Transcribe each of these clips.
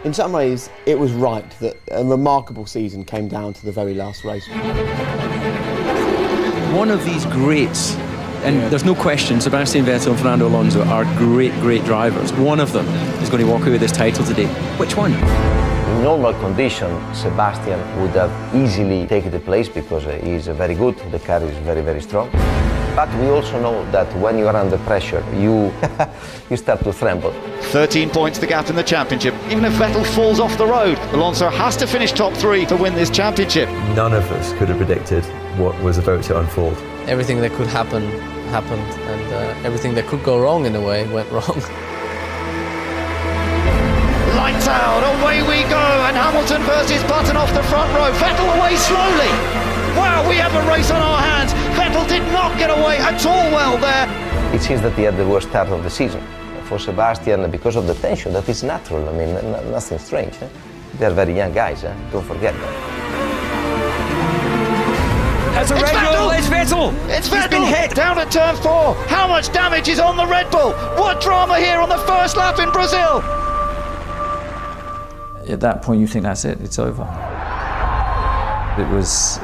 In some ways, it was right that a remarkable season came down to the very last race. One of these greats, and there's no question, Sebastian Vettel and Fernando Alonso are great, great drivers. One of them is going to walk away with this title today. Which one? In normal condition, Sebastian would have easily taken the place because he is very good, the car is very, very strong. But we also know that when you are under pressure, you start to tremble. 13 points the gap in the championship. Even if Vettel falls off the road, Alonso has to finish top 3 to win this championship. None of us could have predicted what was about to unfold. Everything that could happen, happened, and everything that could go wrong in a way went wrong. Lights out, away we go, and Hamilton versus Button off the front row. Vettel away slowly. Wow, we have a race on our hands. Vettel did not get away at all well there. It seems that he had the worst start of the season. For Sebastian, because of the tension, that is natural. I mean, nothing strange. They are very young guys, don't forget that. It's a Red Bull, it's Vettel! It's He's Vettel! been hit! Down at turn 4. How much damage is on the Red Bull? What drama here on the first lap in Brazil? At that point, you think that's it, it's over. It was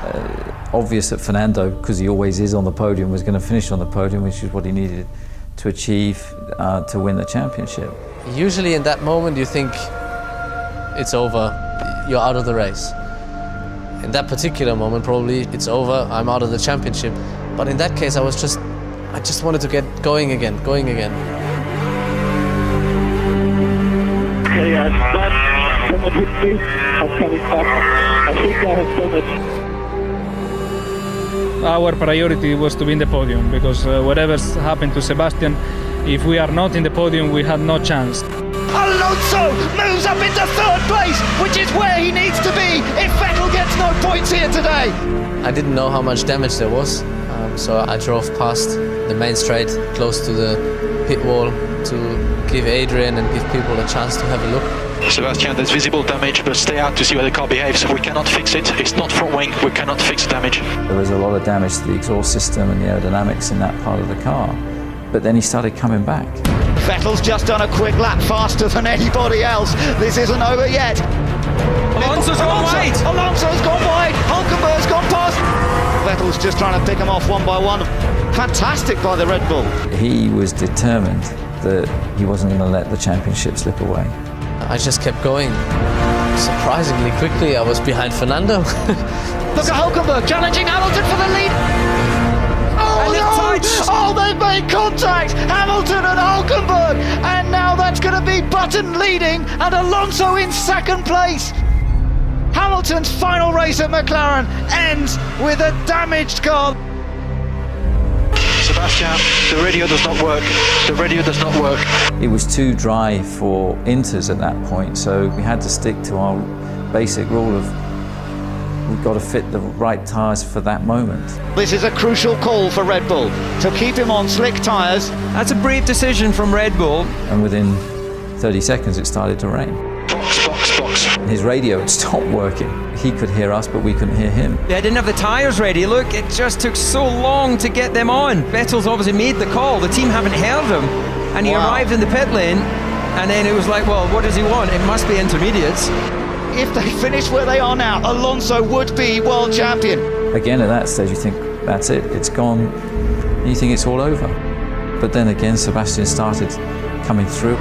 obvious that Fernando, because he always is on the podium, was going to finish on the podium, which is what he needed to achieve to win the championship. Usually in that moment you think it's over, you're out of the race. In that particular moment probably it's over, I'm out of the championship. But in that case I just wanted to get going again. Someone hit me, I'm coming back. I think I have done it. Our priority was to win the podium because whatever's happened to Sebastian, if we are not in the podium, we had no chance. Alonso moves up into 3rd place, which is where he needs to be if Vettel gets no points here today. I didn't know how much damage there was, so I drove past the main straight close to the pit wall to give Adrian and give people a chance to have a look. Sebastian, there's visible damage, but stay out to see how the car behaves. We cannot fix it. It's not front wing. We cannot fix the damage. There was a lot of damage to the exhaust system and the aerodynamics in that part of the car. But then he started coming back. Vettel's just done a quick lap faster than anybody else. This isn't over yet. Alonso's gone wide! Alonso's gone wide! Hulkenberg's gone past! Vettel's just trying to pick them off one by one. Fantastic by the Red Bull. He was determined that he wasn't going to let the championship slip away. I just kept going. Surprisingly quickly, I was behind Fernando. Look at Hulkenberg challenging Hamilton for the lead. Oh no! Oh, they've made contact! Hamilton and Hulkenberg! And now that's going to be Button leading and Alonso in 2nd place. Hamilton's final race at McLaren ends with a damaged car. Sebastian, the radio does not work. The radio does not work. It was too dry for inters at that point, so we had to stick to our basic rule of we've got to fit the right tyres for that moment. This is a crucial call for Red Bull to keep him on slick tyres. That's a brave decision from Red Bull. And within 30 seconds it started to rain. Box. His radio had stopped working. He could hear us, but we couldn't hear him. They didn't have the tyres ready. Look, it just took so long to get them on. Vettel's obviously made the call. The team haven't heard him. And he arrived in the pit lane, and then it was like, well, what does he want? It must be intermediates. If they finish where they are now, Alonso would be world champion. Again, at that stage, you think, that's it, it's gone. And you think it's all over. But then again, Sebastian started coming through.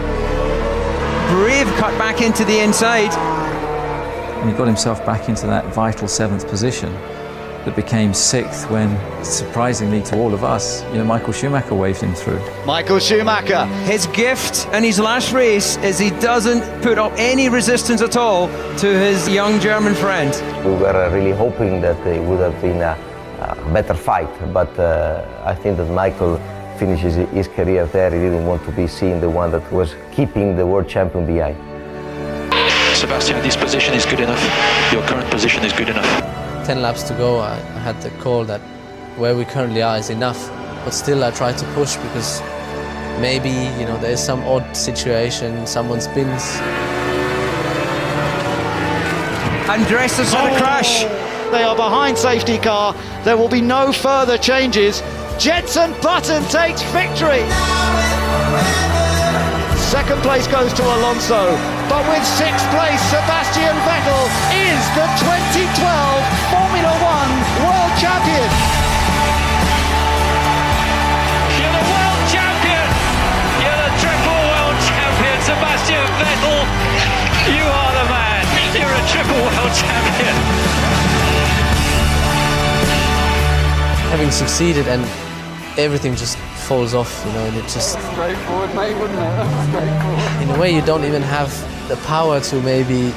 Brave cut back into the inside. And he got himself back into that vital 7th position that became 6th when, surprisingly to all of us, Michael Schumacher waved him through. Michael Schumacher. His gift in his last race is he doesn't put up any resistance at all to his young German friend. We were really hoping that it would have been a better fight, but I think that Michael finishes his career there. He didn't want to be seen the one that was keeping the world champion behind. Sebastian, this position is good enough. Your current position is good enough. 10 laps to go, I had the call that where we currently are is enough. But still I tried to push because maybe, there's some odd situation, someone spins. Andres had a crash. They are behind safety car. There will be no further changes. Jenson Button takes victory. Second place goes to Alonso, but with sixth place, Sebastian Vettel is the 2012 Formula One World Champion. You're the world champion! You're the triple world champion, Sebastian Vettel! You are the man! You're a triple world champion! Having succeeded and everything just falls off, you know, and it just... Straightforward, mate, wouldn't it? That's straightforward. In a way, you don't even have the power to maybe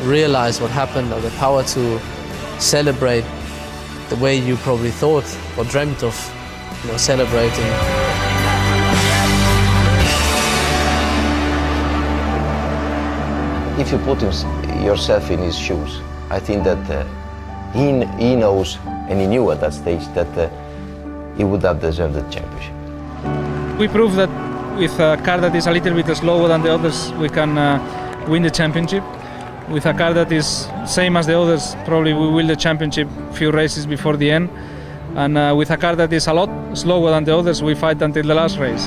realize what happened, or the power to celebrate the way you probably thought or dreamt of, you know, celebrating. If you put yourself in his shoes, I think that he knows, and he knew at that stage, that he would have deserved the championship. We proved that with a car that is a little bit slower than the others, we can win the championship. With a car that is same as the others, probably we win the championship a few races before the end. And with a car that is a lot slower than the others, we fight until the last race.